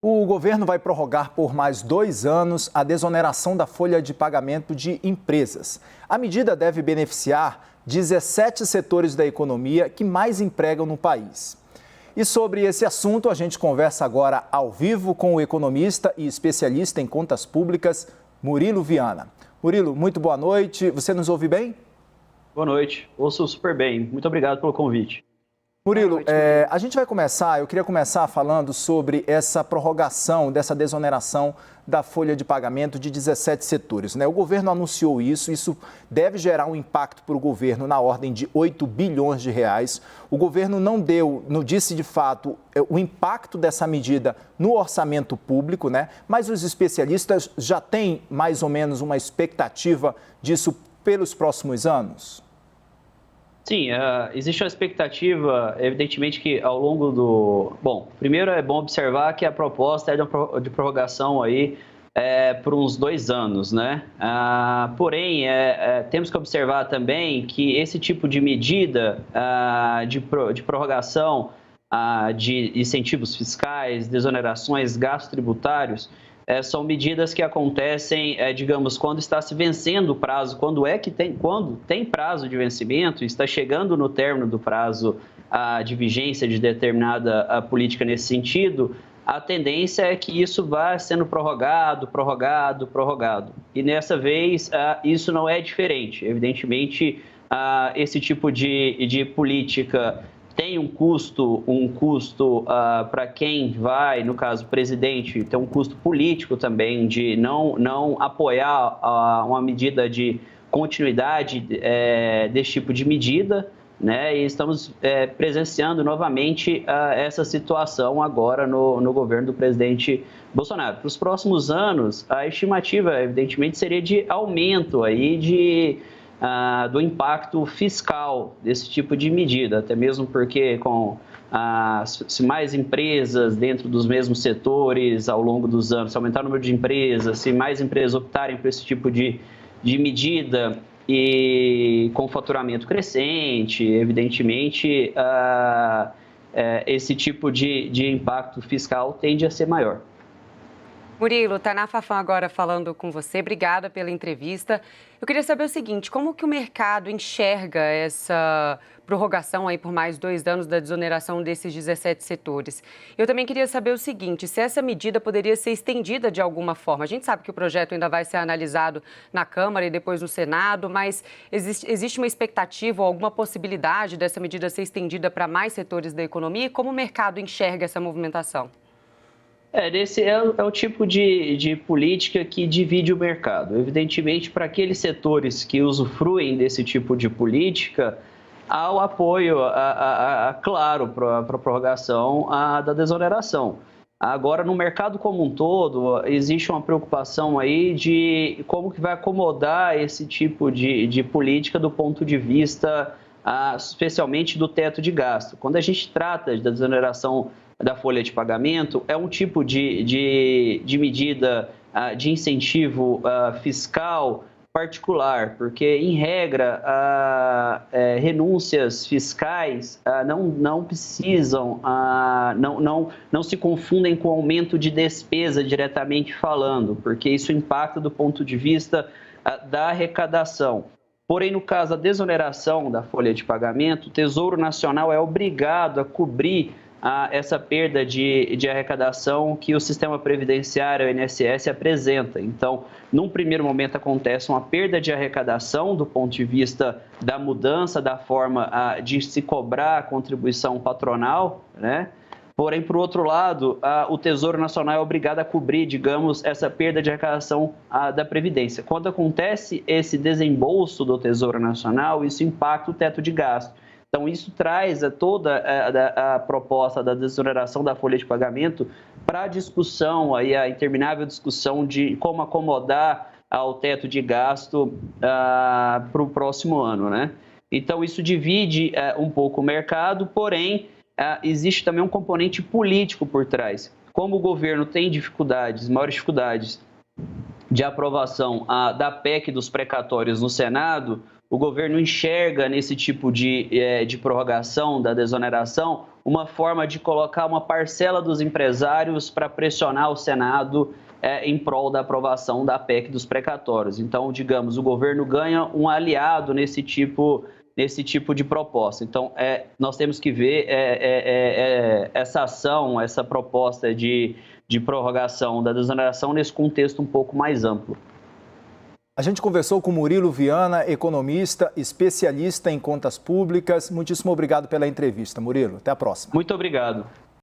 O governo vai prorrogar por mais 2 anos a desoneração da folha de pagamento de empresas. A medida deve beneficiar 17 setores da economia que mais empregam no país. E sobre esse assunto, a gente conversa agora ao vivo com o economista e especialista em contas públicas, Murilo Viana. Murilo, muito boa noite. Você nos ouve bem? Boa noite. Ouço super bem. Muito obrigado pelo convite. Murilo, eu queria começar falando sobre essa prorrogação dessa desoneração da folha de pagamento de 17 setores, né? O governo anunciou isso deve gerar um impacto para o governo na ordem de 8 bilhões de reais. O governo não disse de fato o impacto dessa medida no orçamento público, né? Mas os especialistas já têm mais ou menos uma expectativa disso pelos próximos anos? Sim, existe uma expectativa, evidentemente, que ao longo do... Bom, primeiro é bom observar que a proposta é de prorrogação aí por uns 2 anos, né? Porém, temos que observar também que esse tipo de medida de prorrogação de incentivos fiscais, desonerações, gastos tributários, são medidas que acontecem, digamos, quando está se vencendo o prazo, quando tem prazo de vencimento, está chegando no término do prazo de vigência de determinada política nesse sentido, a tendência é que isso vá sendo prorrogado. E dessa vez, isso não é diferente. Evidentemente, esse tipo de política tem um custo para quem vai, no caso, o presidente, tem um custo político também de não apoiar uma medida de continuidade desse tipo de medida, né? E estamos presenciando novamente essa situação agora no governo do presidente Bolsonaro. Para os próximos anos, a estimativa, evidentemente, seria de aumento aí do impacto fiscal desse tipo de medida, até mesmo porque se mais empresas dentro dos mesmos setores ao longo dos anos, se aumentar o número de empresas, se mais empresas optarem por esse tipo de medida e com faturamento crescente, evidentemente, esse tipo de impacto fiscal tende a ser maior. Murilo, Tainá Fafan agora falando com você. Obrigada pela entrevista. Eu queria saber o seguinte, como que o mercado enxerga essa prorrogação aí por mais 2 anos da desoneração desses 17 setores? Eu também queria saber o seguinte, se essa medida poderia ser estendida de alguma forma. A gente sabe que o projeto ainda vai ser analisado na Câmara e depois no Senado, mas existe uma expectativa ou alguma possibilidade dessa medida ser estendida para mais setores da economia? E como o mercado enxerga essa movimentação? Esse é o tipo de política que divide o mercado. Evidentemente, para aqueles setores que usufruem desse tipo de política, há o apoio, claro, para a prorrogação da desoneração. Agora, no mercado como um todo, existe uma preocupação aí de como que vai acomodar esse tipo de política do ponto de vista, especialmente do teto de gasto. Quando a gente trata da desoneração da folha de pagamento, é um tipo de medida de incentivo fiscal particular, porque, em regra, renúncias fiscais não precisam, não se confundem com aumento de despesa diretamente falando, porque isso impacta do ponto de vista da arrecadação. Porém, no caso da desoneração da folha de pagamento, o Tesouro Nacional é obrigado a cobrir essa perda de arrecadação que o sistema previdenciário, o INSS, apresenta. Então, num primeiro momento, acontece uma perda de arrecadação do ponto de vista da mudança da forma de se cobrar a contribuição patronal, né? Porém, por outro lado, o Tesouro Nacional é obrigado a cobrir, digamos, essa perda de arrecadação da Previdência. Quando acontece esse desembolso do Tesouro Nacional, isso impacta o teto de gasto. Então, isso traz toda a proposta da desoneração da folha de pagamento para a discussão, a interminável discussão de como acomodar o teto de gasto para o próximo ano, né? Então, isso divide um pouco o mercado, porém, existe também um componente político por trás. Como o governo tem maiores dificuldades de aprovação da PEC dos precatórios no Senado, o governo enxerga nesse tipo de prorrogação da desoneração uma forma de colocar uma parcela dos empresários para pressionar o Senado em prol da aprovação da PEC dos precatórios. Então, digamos, o governo ganha um aliado nesse tipo de proposta. Então, nós temos que ver essa ação, essa proposta de prorrogação da desoneração nesse contexto um pouco mais amplo. A gente conversou com Murilo Viana, economista, especialista em contas públicas. Muitíssimo obrigado pela entrevista, Murilo. Até a próxima. Muito obrigado.